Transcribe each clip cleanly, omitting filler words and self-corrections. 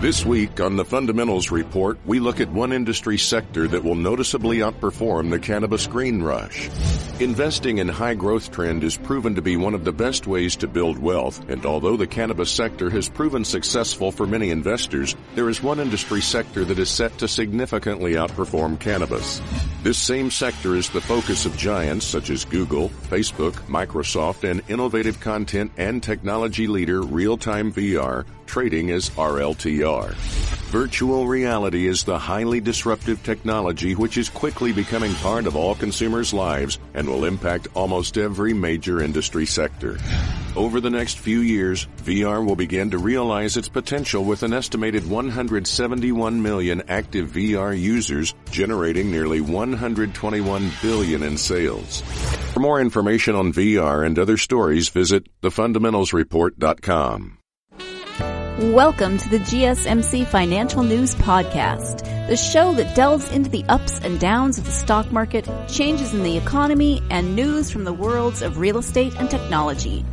This week on the Fundamentals Report, we look at one industry sector that will noticeably outperform the cannabis green rush. Investing in high-growth trend is proven to be one of the best ways to build wealth, and although the cannabis sector has proven successful for many investors, there is one industry sector that is set to significantly outperform cannabis. This same sector is the focus of giants such as Google, Facebook, Microsoft, and innovative content and technology leader Real-Time VR, trading as RLTR. Virtual reality is the highly disruptive technology which is quickly becoming part of all consumers' lives and will impact almost every major industry sector. Over the next few years, VR will begin to realize its potential with an estimated 171 million active VR users, generating nearly $121 billion in sales. For more information on VR and other stories, visit thefundamentalsreport.com. Welcome to the GSMC Financial News Podcast, the show that delves into the ups and downs of the stock market, changes in the economy, and news from the worlds of real estate and technology.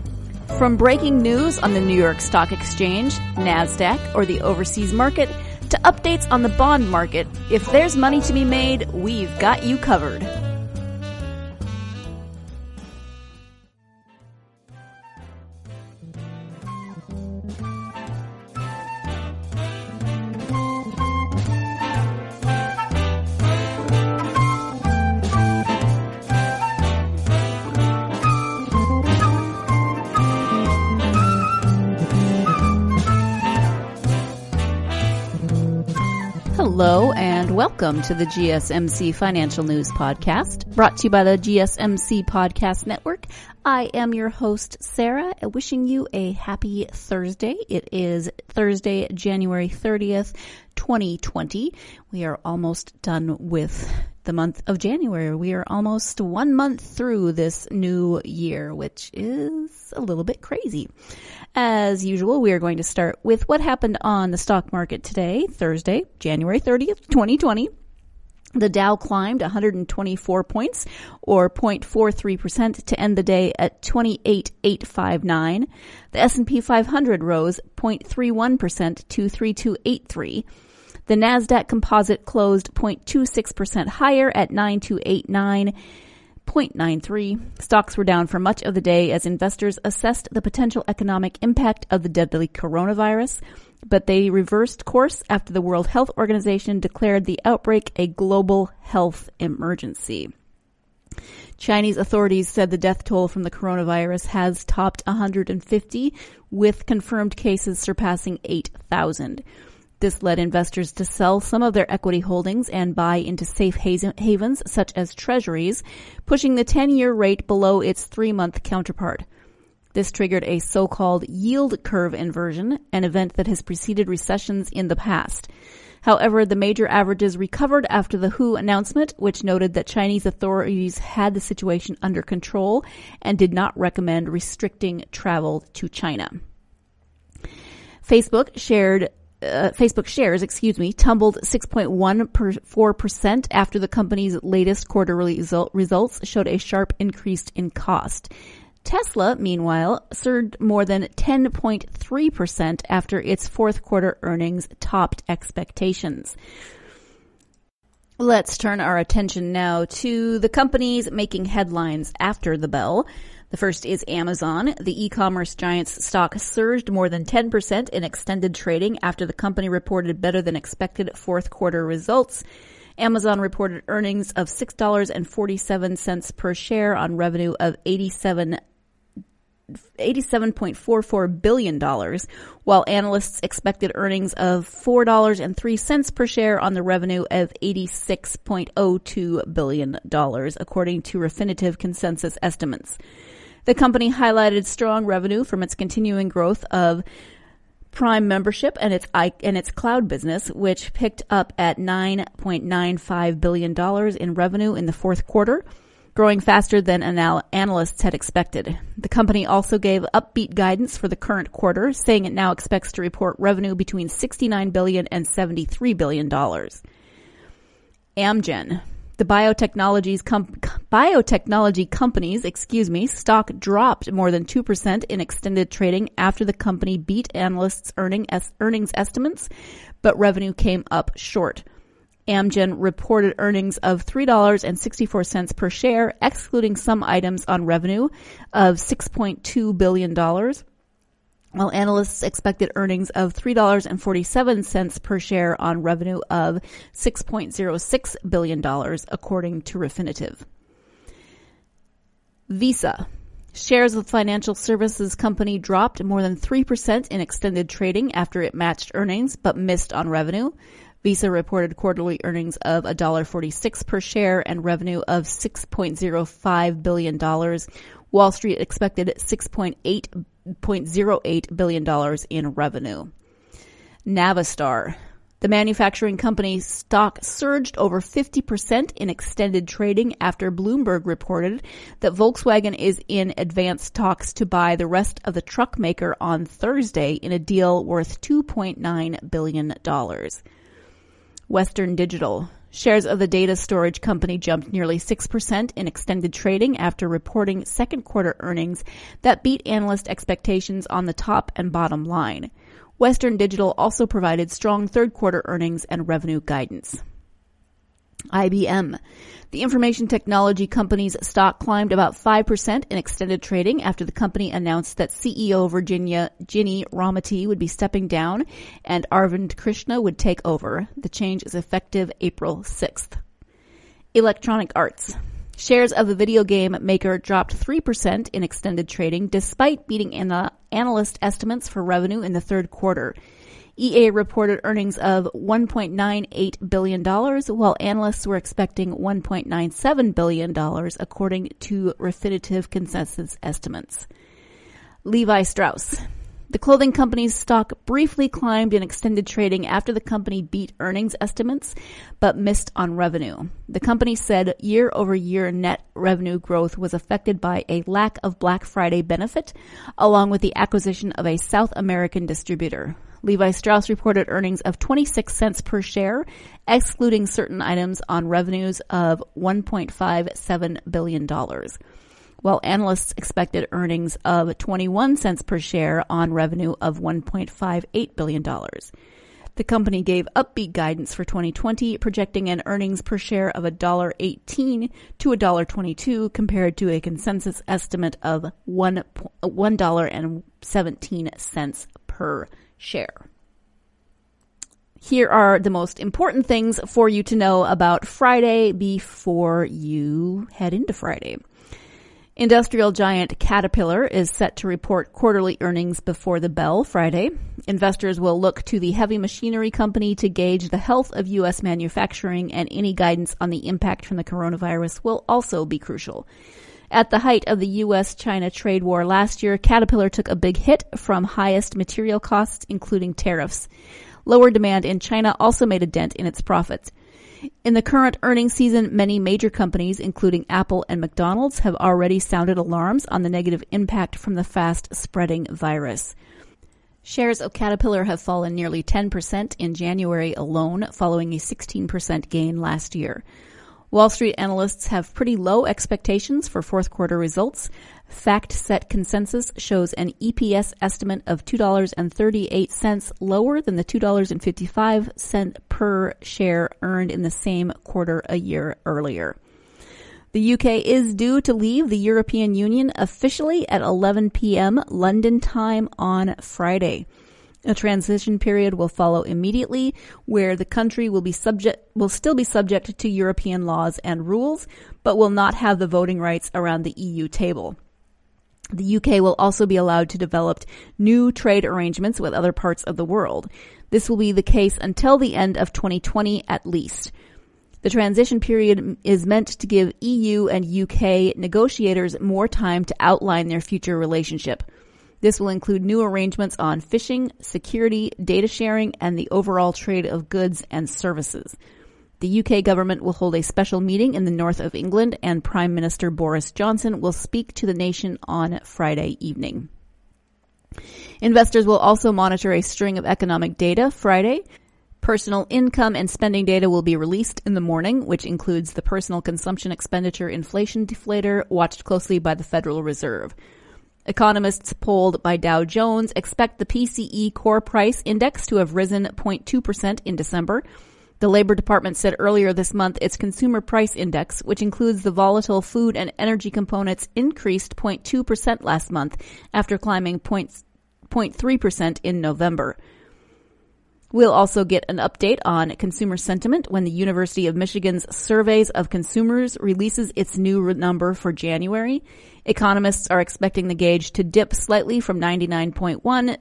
From breaking news on the New York Stock Exchange, NASDAQ, or the overseas market, to updates on the bond market, if there's money to be made, we've got you covered. Hello and welcome to the GSMC Financial News Podcast, brought to you by the GSMC Podcast Network. I am your host, Sarah, wishing you a happy Thursday. It is Thursday, January 30th, 2020. We are almost done with the month of January. We are almost 1 month through this new year, which is a little bit crazy. As usual, we are going to start with what happened on the stock market today, Thursday, January 30th, 2020. The Dow climbed 124 points, or 0.43%, to end the day at 28,859. The S&P 500 rose 0.31% to 3283. The NASDAQ Composite closed 0.26% higher at 9289.93. Stocks were down for much of the day as investors assessed the potential economic impact of the deadly coronavirus, but they reversed course after the World Health Organization declared the outbreak a global health emergency. Chinese authorities said the death toll from the coronavirus has topped 150, with confirmed cases surpassing 8,000. This led investors to sell some of their equity holdings and buy into safe havens such as treasuries, pushing the 10-year rate below its 3-month counterpart. This triggered a so-called yield curve inversion, an event that has preceded recessions in the past. However, the major averages recovered after the WHO announcement, which noted that Chinese authorities had the situation under control and did not recommend restricting travel to China. Facebook shares, tumbled 6.14% after the company's latest quarterly results showed a sharp increase in cost. Tesla, meanwhile, surged more than 10.3% after its fourth quarter earnings topped expectations. Let's turn our attention now to the companies making headlines after the bell. The first is Amazon. The e-commerce giant's stock surged more than 10% in extended trading after the company reported better than expected fourth quarter results. Amazon reported earnings of $6.47 per share on revenue of $87.44 billion, while analysts expected earnings of $4.03 per share on the revenue of $86.02 billion, according to Refinitiv consensus estimates. The company highlighted strong revenue from its continuing growth of Prime membership and its cloud business, which picked up at $9.95 billion in revenue in the fourth quarter, growing faster than analysts had expected. The company also gave upbeat guidance for the current quarter, saying it now expects to report revenue between $69 billion and $73 billion. Amgen. The biotechnology company's stock dropped more than 2% in extended trading after the company beat analysts' earnings estimates, but revenue came up short. Amgen reported earnings of $3.64 per share, excluding some items on revenue of $6.2 billion, while analysts expected earnings of $3.47 per share on revenue of $6.06 billion, according to Refinitiv. Visa. Shares of the financial services company dropped more than 3% in extended trading after it matched earnings but missed on revenue. Visa reported quarterly earnings of $1.46 per share and revenue of $6.05 billion. Wall Street expected $6.08 billion in revenue. Navistar. The manufacturing company's stock surged over 50% in extended trading after Bloomberg reported that Volkswagen is in advanced talks to buy the rest of the truck maker on Thursday in a deal worth $2.9 billion. Western Digital. Shares of the data storage company jumped nearly 6% in extended trading after reporting second quarter earnings that beat analyst expectations on the top and bottom line. Western Digital also provided strong third quarter earnings and revenue guidance. IBM. The information technology company's stock climbed about 5% in extended trading after the company announced that CEO Ginni Rometty would be stepping down and Arvind Krishna would take over. The change is effective April 6th. Electronic Arts. Shares of the video game maker dropped 3% in extended trading despite beating analyst estimates for revenue in the third quarter. EA reported earnings of $1.98 billion, while analysts were expecting $1.97 billion, according to Refinitiv consensus estimates. Levi Strauss. The clothing company's stock briefly climbed in extended trading after the company beat earnings estimates, but missed on revenue. The company said year-over-year net revenue growth was affected by a lack of Black Friday benefit, along with the acquisition of a South American distributor. Levi Strauss reported earnings of 26 cents per share, excluding certain items on revenues of $1.57 billion, while analysts expected earnings of 21 cents per share on revenue of $1.58 billion. The company gave upbeat guidance for 2020, projecting an earnings per share of $1.18 to $1.22 compared to a consensus estimate of $1.17 per share. Here are the most important things for you to know about Friday before you head into Friday. Industrial giant Caterpillar is set to report quarterly earnings before the bell Friday. Investors will look to the heavy machinery company to gauge the health of U.S. manufacturing, and any guidance on the impact from the coronavirus will also be crucial. At the height of the U.S.-China trade war last year, Caterpillar took a big hit from highest material costs, including tariffs. Lower demand in China also made a dent in its profits. In the current earnings season, many major companies, including Apple and McDonald's, have already sounded alarms on the negative impact from the fast-spreading virus. Shares of Caterpillar have fallen nearly 10% in January alone, following a 16% gain last year. Wall Street analysts have pretty low expectations for fourth quarter results. FactSet consensus shows an EPS estimate of $2.38, lower than the $2.55 per share earned in the same quarter a year earlier. The UK is due to leave the European Union officially at 11 p.m. London time on Friday. A transition period will follow immediately, where the country will still be subject to European laws and rules, but will not have the voting rights around the EU table. The UK will also be allowed to develop new trade arrangements with other parts of the world. This will be the case until the end of 2020 at least. The transition period is meant to give EU and UK negotiators more time to outline their future relationship. This will include new arrangements on fishing, security, data sharing, and the overall trade of goods and services. The UK government will hold a special meeting in the north of England, and Prime Minister Boris Johnson will speak to the nation on Friday evening. Investors will also monitor a string of economic data Friday. Personal income and spending data will be released in the morning, which includes the personal consumption expenditure inflation deflator watched closely by the Federal Reserve. Economists polled by Dow Jones expect the PCE core price index to have risen 0.2% in December. The Labor Department said earlier this month its consumer price index, which includes the volatile food and energy components, increased 0.2% last month after climbing 0.3% in November. We'll also get an update on consumer sentiment when the University of Michigan's Surveys of Consumers releases its new number for January. Economists are expecting the gauge to dip slightly from 99.1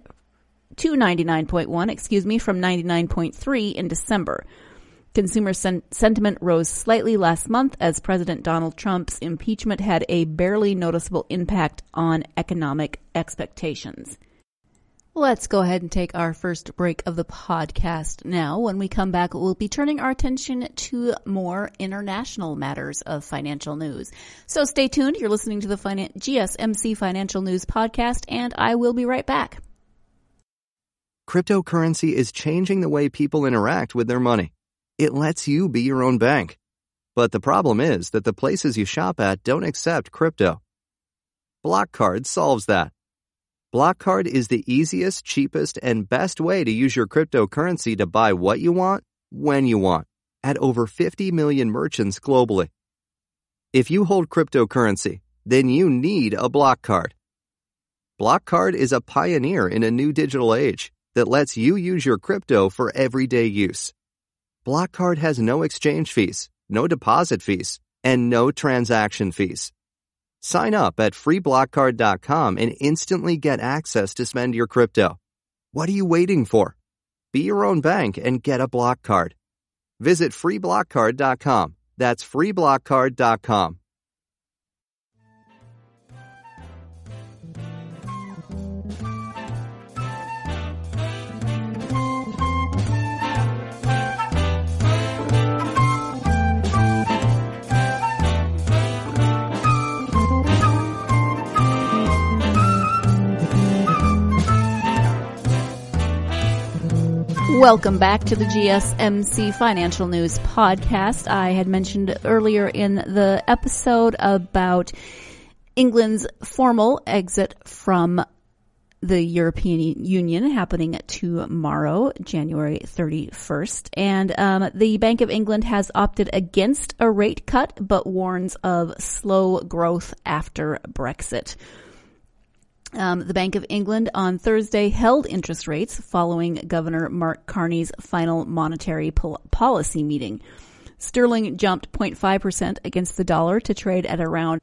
to 99.1, from 99.3 in December. Consumer sentiment rose slightly last month as President Donald Trump's impeachment had a barely noticeable impact on economic expectations. Let's go ahead and take our first break of the podcast now. When we come back, we'll be turning our attention to more international matters of financial news. So stay tuned. You're listening to the GSMC Financial News Podcast, and I will be right back. Cryptocurrency is changing the way people interact with their money. It lets you be your own bank. But the problem is that the places you shop at don't accept crypto. BlockCard solves that. BlockCard is the easiest, cheapest, and best way to use your cryptocurrency to buy what you want, when you want, at over 50 million merchants globally. If you hold cryptocurrency, then you need a BlockCard. BlockCard is a pioneer in a new digital age that lets you use your crypto for everyday use. BlockCard has no exchange fees, no deposit fees, and no transaction fees. Sign up at freeblockcard.com and instantly get access to spend your crypto. What are you waiting for? Be your own bank and get a BlockCard. Visit freeblockcard.com. That's freeblockcard.com. Welcome back to the GSMC Financial News Podcast. I had mentioned earlier in the episode about England's formal exit from the European Union happening tomorrow, January 31st. And the Bank of England has opted against a rate cut, but warns of slow growth after Brexit. The Bank of England on Thursday held interest rates following Governor Mark Carney's final monetary policy meeting. Sterling jumped 0.5% against the dollar to trade at around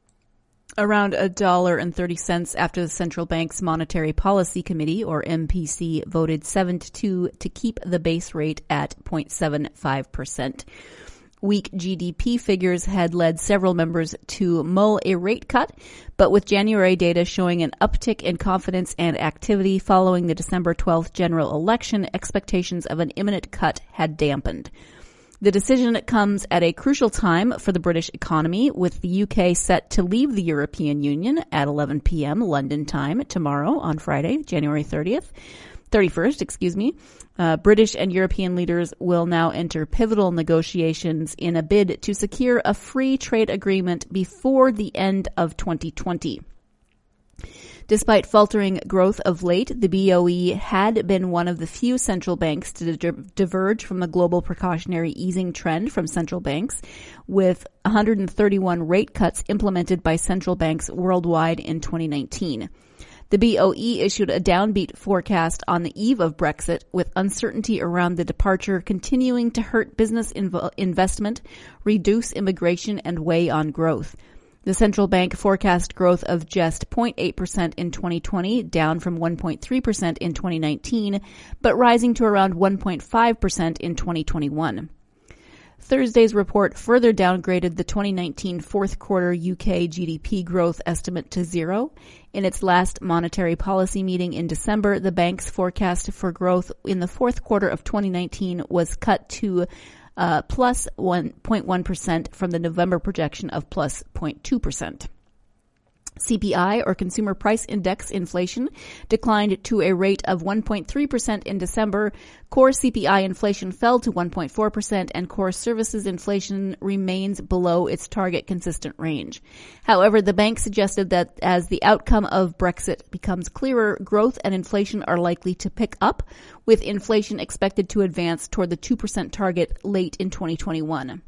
$1.30 after the central bank's Monetary Policy Committee, or MPC, voted 7-2 to keep the base rate at 0.75%. Weak GDP figures had led several members to mull a rate cut, but with January data showing an uptick in confidence and activity following the December 12th general election, expectations of an imminent cut had dampened. The decision comes at a crucial time for the British economy, with the UK set to leave the European Union at 11 p.m. London time tomorrow on Friday, January 31st. British and European leaders will now enter pivotal negotiations in a bid to secure a free trade agreement before the end of 2020. Despite faltering growth of late, the BOE had been one of the few central banks to diverge from the global precautionary easing trend from central banks, with 131 rate cuts implemented by central banks worldwide in 2019. The BOE issued a downbeat forecast on the eve of Brexit, with uncertainty around the departure continuing to hurt business investment, reduce immigration, and weigh on growth. The central bank forecast growth of just 0.8% in 2020, down from 1.3% in 2019, but rising to around 1.5% in 2021. Thursday's report further downgraded the 2019 fourth quarter UK GDP growth estimate to 0. In its last monetary policy meeting in December, the bank's forecast for growth in the fourth quarter of 2019 was cut to plus 1.1% from the November projection of plus 0.2%. CPI, or Consumer Price Index inflation, declined to a rate of 1.3% in December. Core CPI inflation fell to 1.4%, and core services inflation remains below its target consistent range. However, the bank suggested that as the outcome of Brexit becomes clearer, growth and inflation are likely to pick up, with inflation expected to advance toward the 2% target late in 2021.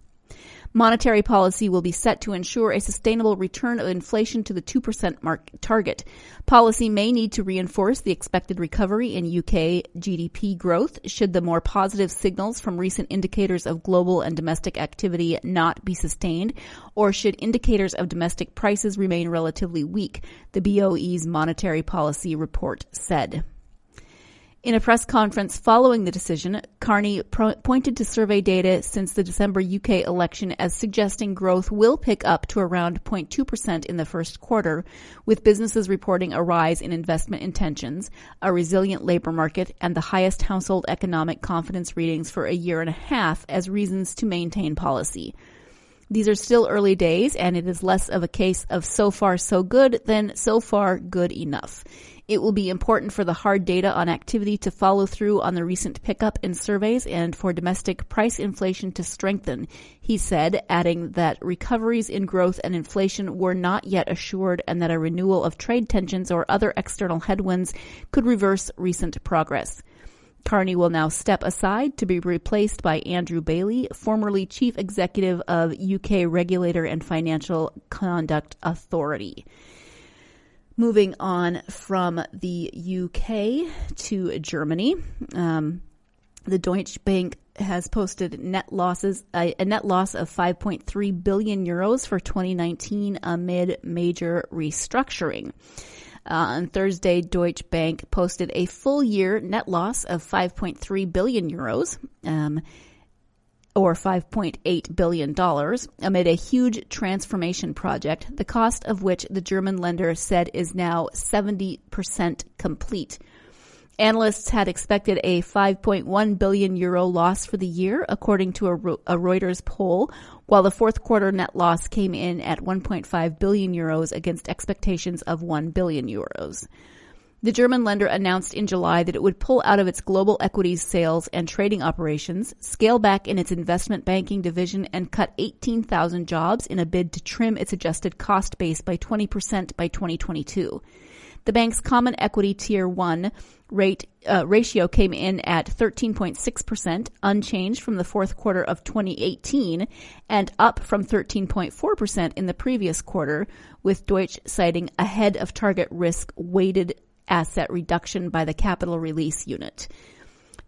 Monetary policy will be set to ensure a sustainable return of inflation to the 2% target. Policy may need to reinforce the expected recovery in UK GDP growth should the more positive signals from recent indicators of global and domestic activity not be sustained, or should indicators of domestic prices remain relatively weak, the BOE's monetary policy report said. In a press conference following the decision, Carney pointed to survey data since the December UK election as suggesting growth will pick up to around 0.2% in the first quarter, with businesses reporting a rise in investment intentions, a resilient labor market, and the highest household economic confidence readings for a year and a half as reasons to maintain policy. These are still early days, and it is less of a case of so far so good than so far good enough. It will be important for the hard data on activity to follow through on the recent pickup in surveys and for domestic price inflation to strengthen, he said, adding that recoveries in growth and inflation were not yet assured and that a renewal of trade tensions or other external headwinds could reverse recent progress. Carney will now step aside to be replaced by Andrew Bailey, formerly Chief Executive of UK Regulator and Financial Conduct Authority. Moving on from the UK to Germany, the Deutsche Bank has posted a net loss of 5.3 billion euros for 2019 amid major restructuring. On Thursday, Deutsche Bank posted a full-year net loss of 5.3 billion euros, or $5.8 billion, amid a huge transformation project, the cost of which the German lender said is now 70% complete. Analysts had expected a 5.1 billion euro loss for the year, according to a Reuters poll, while the fourth quarter net loss came in at 1.5 billion euros against expectations of 1 billion euros. The German lender announced in July that it would pull out of its global equities sales and trading operations, scale back in its investment banking division, and cut 18,000 jobs in a bid to trim its adjusted cost base by 20% by 2022. The bank's common equity tier 1 ratio came in at 13.6%, unchanged from the fourth quarter of 2018, and up from 13.4% in the previous quarter, with Deutsche citing ahead of target risk-weighted asset reduction by the Capital Release Unit.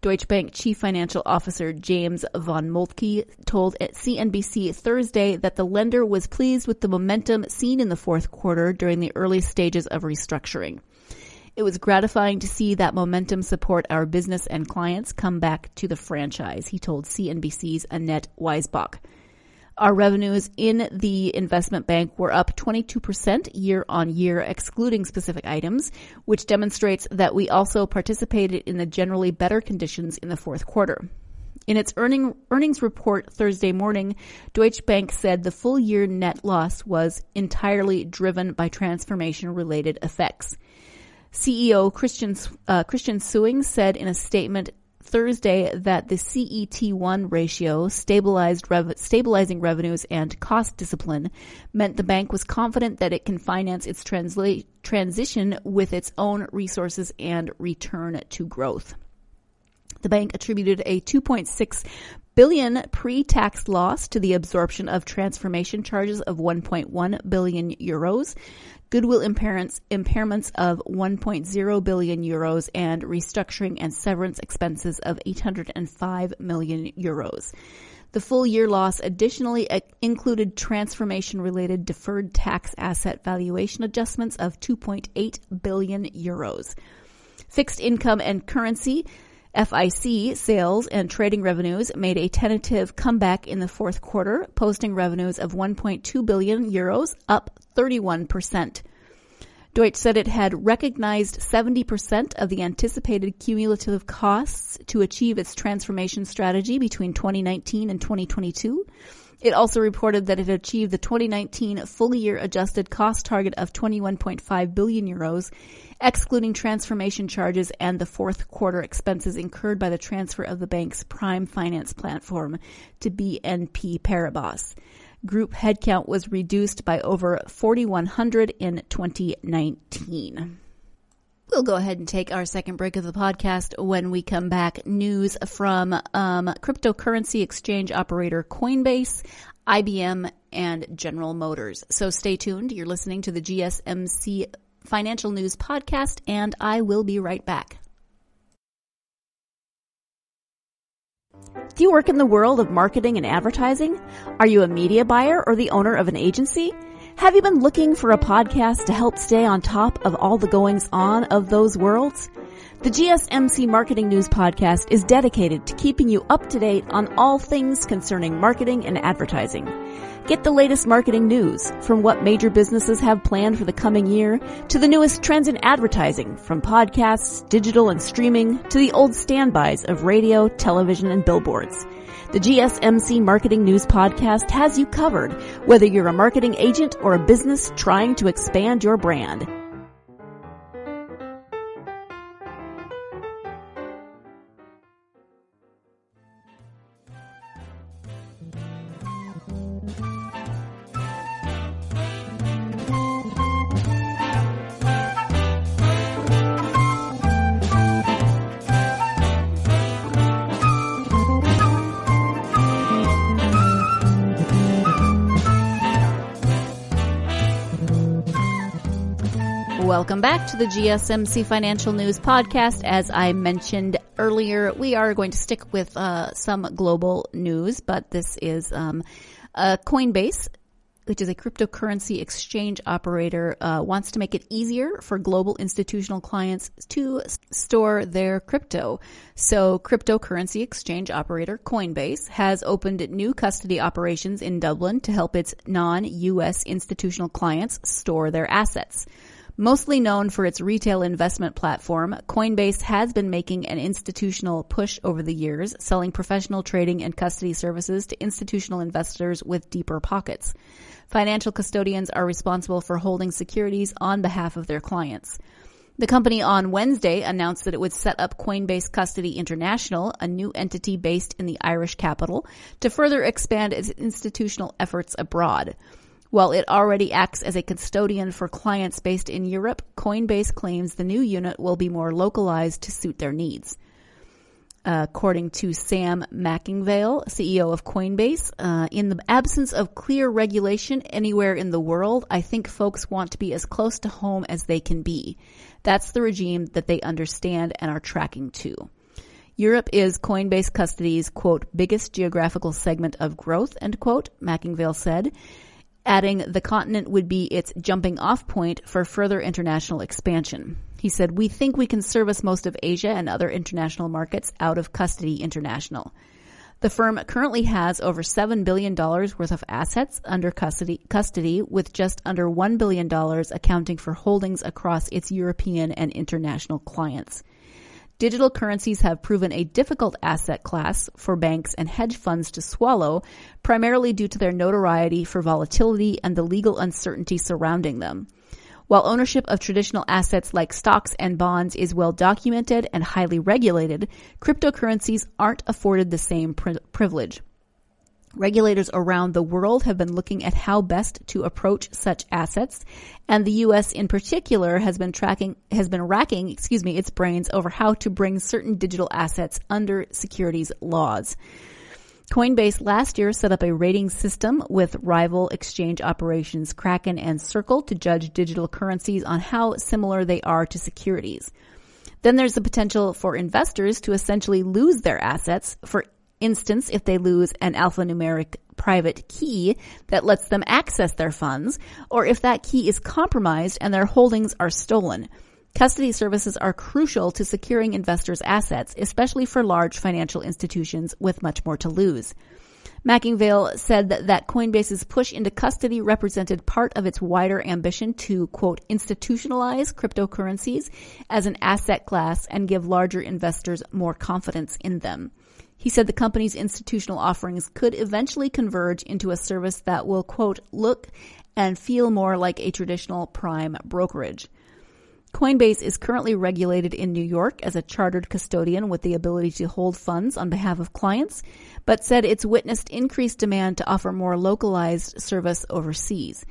Deutsche Bank Chief Financial Officer James von Moltke told at CNBC Thursday that the lender was pleased with the momentum seen in the fourth quarter during the early stages of restructuring. It was gratifying to see that momentum support our business and clients come back to the franchise, he told CNBC's Annette Weisbach. Our revenues in the investment bank were up 22% year on year, excluding specific items, which demonstrates that we also participated in the generally better conditions in the fourth quarter. In its earnings report Thursday morning, Deutsche Bank said the full-year net loss was entirely driven by transformation-related effects. CEO Christian Sewing said in a statement Thursday that the CET1 ratio, stabilizing revenues and cost discipline, meant the bank was confident that it can finance its transition with its own resources and return to growth. The bank attributed a 2.6 billion pre-tax loss to the absorption of transformation charges of 1.1 billion euros, goodwill impairments of 1.0 billion euros, and restructuring and severance expenses of 805 million euros. The full-year loss additionally included transformation-related deferred tax asset valuation adjustments of 2.8 billion euros. Fixed income and currency FIC sales and trading revenues made a tentative comeback in the fourth quarter, posting revenues of 1.2 billion euros, up 31%. Deutsche said it had recognized 70% of the anticipated cumulative costs to achieve its transformation strategy between 2019 and 2022, It also reported that it achieved the 2019 full-year adjusted cost target of 21.5 billion euros, excluding transformation charges and the fourth quarter expenses incurred by the transfer of the bank's prime finance platform to BNP Paribas. Group headcount was reduced by over 4,100 in 2019. We'll go ahead and take our second break of the podcast. When we come back, news from cryptocurrency exchange operator Coinbase, IBM, and General Motors. So stay tuned. You're listening to the GSMC Financial News Podcast, and I will be right back. Do you work in the world of marketing and advertising? Are you a media buyer or the owner of an agency? Have you been looking for a podcast to help stay on top of all the goings-on of those worlds? The GSMC Marketing News Podcast is dedicated to keeping you up to date on all things concerning marketing and advertising. Get the latest marketing news, from what major businesses have planned for the coming year to the newest trends in advertising, from podcasts, digital and streaming, to the old standbys of radio, television, and billboards. The GSMC Marketing News Podcast has you covered, whether you're a marketing agent or a business trying to expand your brand. Welcome back to the GSMC Financial News Podcast. As I mentioned earlier, we are going to stick with some global news, but this is Coinbase, which is a cryptocurrency exchange operator, wants to make it easier for global institutional clients to store their crypto. So cryptocurrency exchange operator Coinbase has opened new custody operations in Dublin to help its non-U.S. institutional clients store their assets. Mostly known for its retail investment platform, Coinbase has been making an institutional push over the years, selling professional trading and custody services to institutional investors with deeper pockets. Financial custodians are responsible for holding securities on behalf of their clients. The company on Wednesday announced that it would set up Coinbase Custody International, a new entity based in the Irish capital, to further expand its institutional efforts abroad. While it already acts as a custodian for clients based in Europe, Coinbase claims the new unit will be more localized to suit their needs. According to Sam Mackingvale, CEO of Coinbase, in the absence of clear regulation anywhere in the world, I think folks want to be as close to home as they can be. That's the regime that they understand and are tracking to. Europe is Coinbase Custody's, quote, biggest geographical segment of growth, end quote, Mackingvale said, adding the continent would be its jumping off point for further international expansion. He said, we think we can service most of Asia and other international markets out of Custody International. The firm currently has over $7 billion worth of assets under custody, with just under $1 billion accounting for holdings across its European and international clients. Digital currencies have proven a difficult asset class for banks and hedge funds to swallow, primarily due to their notoriety for volatility and the legal uncertainty surrounding them. While ownership of traditional assets like stocks and bonds is well documented and highly regulated, cryptocurrencies aren't afforded the same privilege. Regulators around the world have been looking at how best to approach such assets, and the U.S. in particular has been racking its brains over how to bring certain digital assets under securities laws. Coinbase last year set up a rating system with rival exchange operations Kraken and Circle to judge digital currencies on how similar they are to securities. Then there's the potential for investors to essentially lose their assets. For instance, if they lose an alphanumeric private key that lets them access their funds, or if that key is compromised and their holdings are stolen. Custody services are crucial to securing investors' assets, especially for large financial institutions with much more to lose. Mackingvale said that Coinbase's push into custody represented part of its wider ambition to, quote, institutionalize cryptocurrencies as an asset class and give larger investors more confidence in them. He said the company's institutional offerings could eventually converge into a service that will, quote, look and feel more like a traditional prime brokerage. Coinbase is currently regulated in New York as a chartered custodian with the ability to hold funds on behalf of clients, but said it's witnessed increased demand to offer more localized service overseas.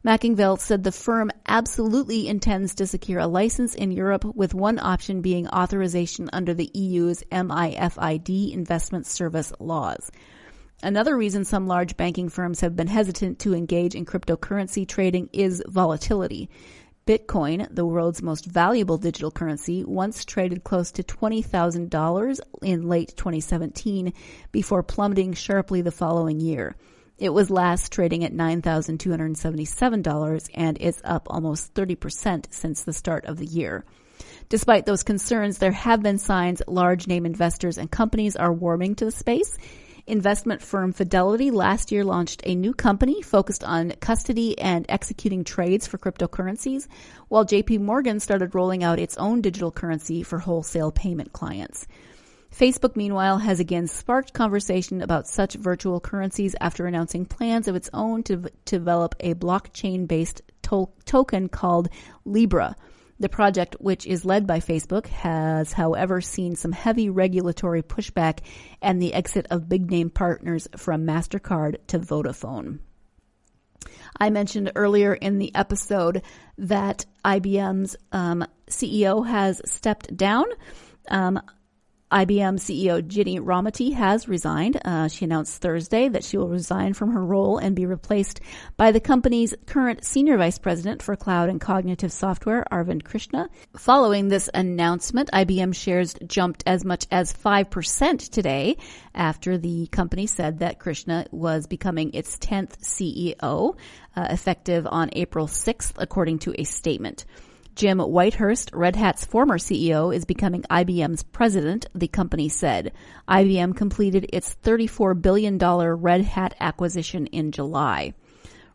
Mackingveld said the firm absolutely intends to secure a license in Europe, with one option being authorization under the EU's MiFID investment service laws. Another reason some large banking firms have been hesitant to engage in cryptocurrency trading is volatility. Bitcoin, the world's most valuable digital currency, once traded close to $20,000 in late 2017 before plummeting sharply the following year. It was last trading at $9,277 and is up almost 30% since the start of the year. Despite those concerns, there have been signs large name investors and companies are warming to the space. Investment firm Fidelity last year launched a new company focused on custody and executing trades for cryptocurrencies, while JP Morgan started rolling out its own digital currency for wholesale payment clients. Facebook, meanwhile, has again sparked conversation about such virtual currencies after announcing plans of its own to develop a blockchain-based token called Libra. The project, which is led by Facebook, has, however, seen some heavy regulatory pushback and the exit of big-name partners from MasterCard to Vodafone. I mentioned earlier in the episode that IBM's CEO has stepped down. IBM CEO Ginni Rometty has resigned. She announced Thursday that she will resign from her role and be replaced by the company's current Senior Vice President for Cloud and Cognitive Software, Arvind Krishna. Following this announcement, IBM shares jumped as much as 5% today after the company said that Krishna was becoming its 10th CEO, effective on April 6th, according to a statement. Jim Whitehurst, Red Hat's former CEO, is becoming IBM's president, the company said. IBM completed its $34 billion Red Hat acquisition in July.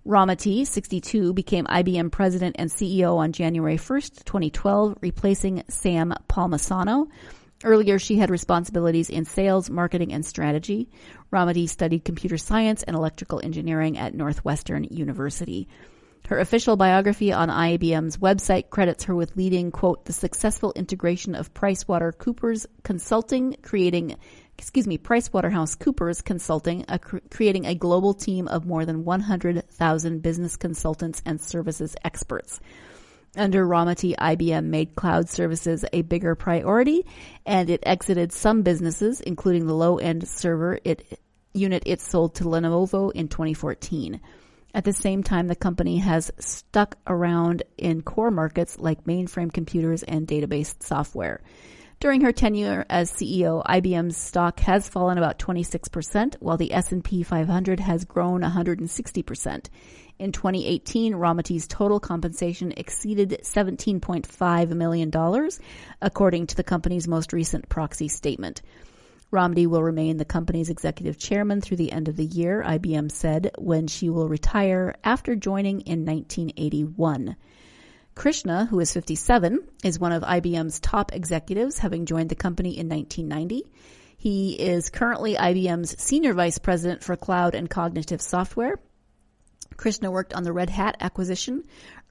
Rometty, 62, became IBM president and CEO on January 1st, 2012, replacing Sam Palmisano. Earlier, she had responsibilities in sales, marketing, and strategy. Rometty studied computer science and electrical engineering at Northwestern University. Her official biography on IBM's website credits her with leading, quote, the successful integration of PricewaterhouseCoopers Consulting, creating a global team of more than 100,000 business consultants and services experts. Under Rometty, IBM made cloud services a bigger priority, and it exited some businesses, including the low-end server unit it sold to Lenovo in 2014. At the same time, the company has stuck around in core markets like mainframe computers and database software. During her tenure as CEO, IBM's stock has fallen about 26%, while the S&P 500 has grown 160%. In 2018, Rometty's total compensation exceeded $17.5 million, according to the company's most recent proxy statement. Rometty will remain the company's executive chairman through the end of the year, IBM said, when she will retire after joining in 1981. Krishna, who is 57, is one of IBM's top executives, having joined the company in 1990. He is currently IBM's senior vice president for cloud and cognitive software. Krishna worked on the Red Hat acquisition.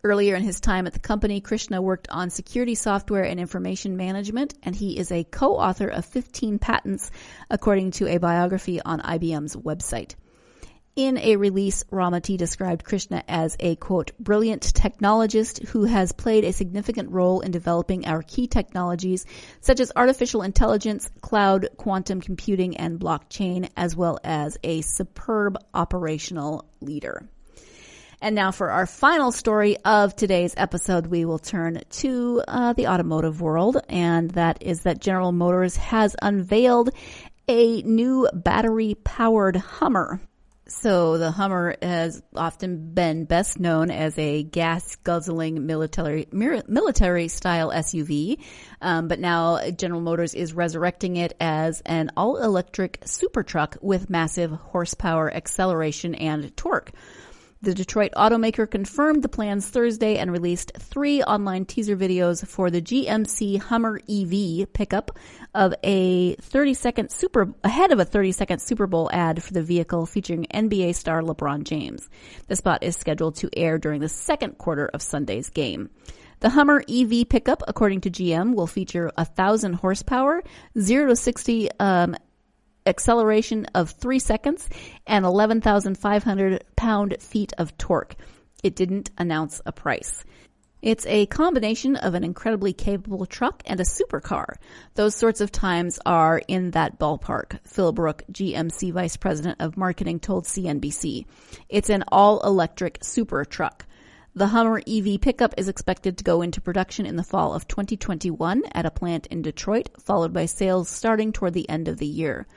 Earlier in his time at the company, Krishna worked on security software and information management, and he is a co-author of 15 patents, according to a biography on IBM's website. In a release, Rometty described Krishna as a, quote, brilliant technologist who has played a significant role in developing our key technologies, such as artificial intelligence, cloud, quantum computing, and blockchain, as well as a superb operational leader. And now for our final story of today's episode, we will turn to the automotive world, and that is that General Motors has unveiled a new battery-powered Hummer. So the Hummer has often been best known as a gas-guzzling military-style SUV, but now General Motors is resurrecting it as an all-electric super truck with massive horsepower, acceleration, and torque. The Detroit automaker confirmed the plans Thursday and released 3 online teaser videos for the GMC Hummer EV pickup ahead of a 30-second Super Bowl ad for the vehicle featuring NBA star LeBron James. The spot is scheduled to air during the second quarter of Sunday's game. The Hummer EV pickup, according to GM, will feature 1,000 horsepower, 0 to 60 acceleration of 3 seconds, and 11,500 pound-feet of torque. It didn't announce a price. It's a combination of an incredibly capable truck and a supercar. Those sorts of times are in that ballpark, Phil Brook, GMC Vice President of Marketing, told CNBC. It's an all-electric super truck. The Hummer EV pickup is expected to go into production in the fall of 2021 at a plant in Detroit, followed by sales starting toward the end of the year.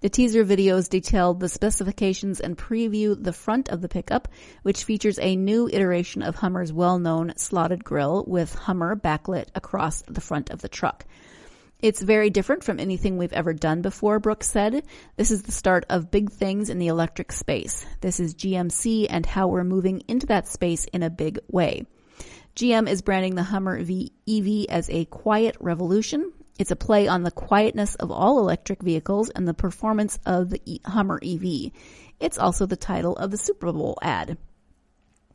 The teaser videos detailed the specifications and preview the front of the pickup, which features a new iteration of Hummer's well-known slotted grille with Hummer backlit across the front of the truck. It's very different from anything we've ever done before, Brooks said. This is the start of big things in the electric space. This is GMC and how we're moving into that space in a big way. GM is branding the Hummer EV as a quiet revolution. It's a play on the quietness of all electric vehicles and the performance of the Hummer EV. It's also the title of the Super Bowl ad.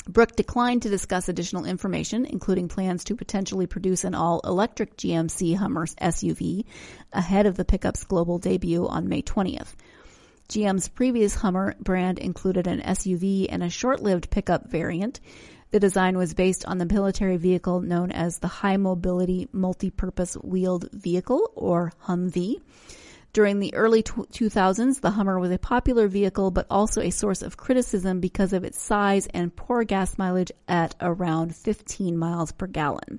Brooke declined to discuss additional information, including plans to potentially produce an all-electric GMC Hummer SUV ahead of the pickup's global debut on May 20th. GM's previous Hummer brand included an SUV and a short-lived pickup variant. The design was based on the military vehicle known as the High Mobility Multi-Purpose Wheeled Vehicle, or Humvee. During the early 2000s, the Hummer was a popular vehicle, but also a source of criticism because of its size and poor gas mileage at around 15 miles per gallon.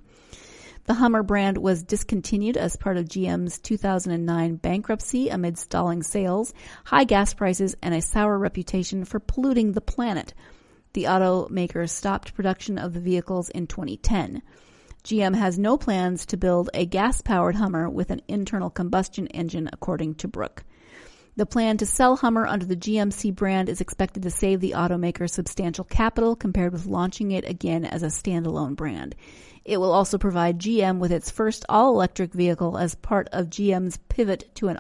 The Hummer brand was discontinued as part of GM's 2009 bankruptcy amid stalling sales, high gas prices, and a sour reputation for polluting the planet. The automaker stopped production of the vehicles in 2010. GM has no plans to build a gas-powered Hummer with an internal combustion engine, according to Brooke. The plan to sell Hummer under the GMC brand is expected to save the automaker substantial capital compared with launching it again as a standalone brand. It will also provide GM with its first all-electric vehicle as part of GM's pivot to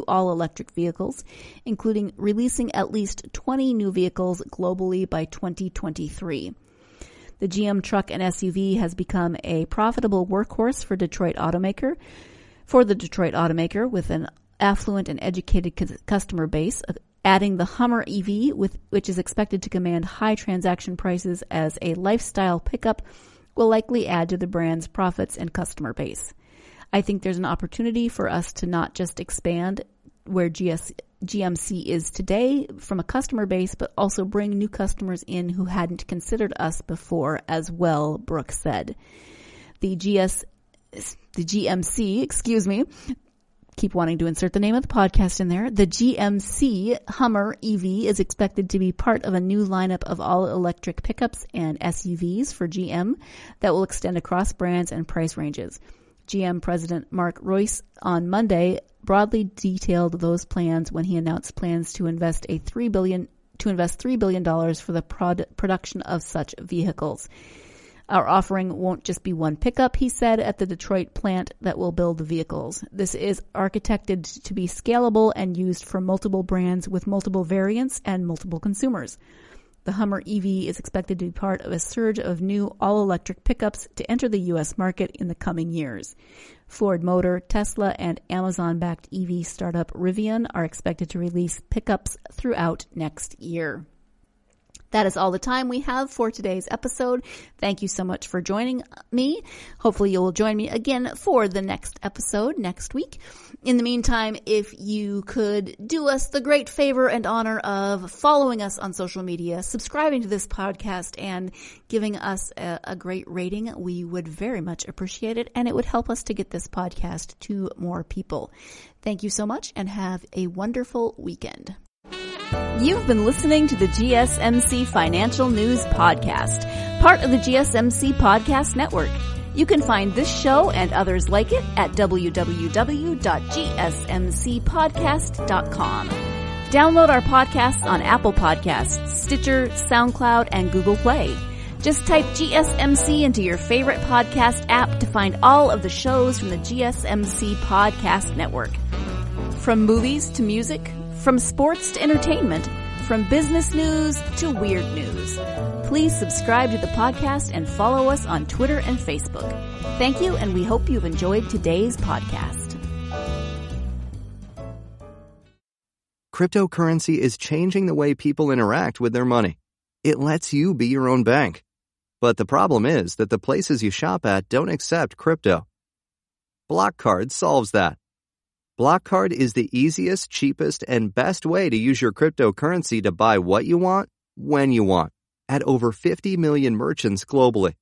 all-electric vehicles, including releasing at least 20 new vehicles globally by 2023. The GM truck and SUV has become a profitable workhorse for the Detroit automaker with an affluent and educated customer base, adding the Hummer EV, which is expected to command high transaction prices as a lifestyle pickup, will likely add to the brand's profits and customer base. I think there's an opportunity for us to not just expand where GMC is today from a customer base, but also bring new customers in who hadn't considered us before as well, Brooke said. The GMC, keep wanting to insert the name of the podcast in there. The GMC Hummer EV is expected to be part of a new lineup of all-electric pickups and SUVs for GM that will extend across brands and price ranges. GM President Mark Royce on Monday broadly detailed those plans when he announced plans to invest $3 billion for the production of such vehicles. Our offering won't just be one pickup, he said, at the Detroit plant that will build the vehicles. This is architected to be scalable and used for multiple brands with multiple variants and multiple consumers. The Hummer EV is expected to be part of a surge of new all-electric pickups to enter the U.S. market in the coming years. Ford Motor, Tesla, and Amazon-backed EV startup Rivian are expected to release pickups throughout next year. That is all the time we have for today's episode. Thank you so much for joining me. Hopefully you will join me again for the next episode next week. In the meantime, if you could do us the great favor and honor of following us on social media, subscribing to this podcast, and giving us a great rating, we would very much appreciate it, and it would help us to get this podcast to more people. Thank you so much, and have a wonderful weekend. You've been listening to the GSMC Financial News Podcast, part of the GSMC Podcast Network. You can find this show and others like it at www.gsmcpodcast.com. Download our podcasts on Apple Podcasts, Stitcher, SoundCloud, and Google Play. Just type GSMC into your favorite podcast app to find all of the shows from the GSMC Podcast Network. From movies to music, from sports to entertainment, from business news to weird news. Please subscribe to the podcast and follow us on Twitter and Facebook. Thank you, and we hope you've enjoyed today's podcast. Cryptocurrency is changing the way people interact with their money. It lets you be your own bank. But the problem is that the places you shop at don't accept crypto. Block Card solves that. Block Card is the easiest, cheapest, and best way to use your cryptocurrency to buy what you want, when you want, at over 50 million merchants globally.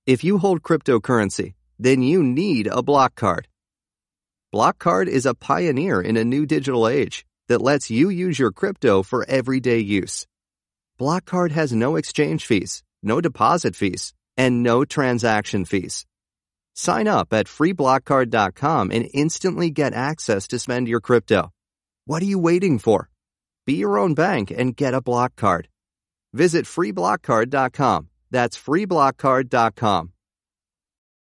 If you hold cryptocurrency, then you need a Block Card. Block Card is a pioneer in a new digital age that lets you use your crypto for everyday use. Block Card has no exchange fees, no deposit fees, and no transaction fees. Sign up at freeblockcard.com and instantly get access to spend your crypto. What are you waiting for? Be your own bank and get a Block Card. Visit freeblockcard.com. That's freeblockcard.com.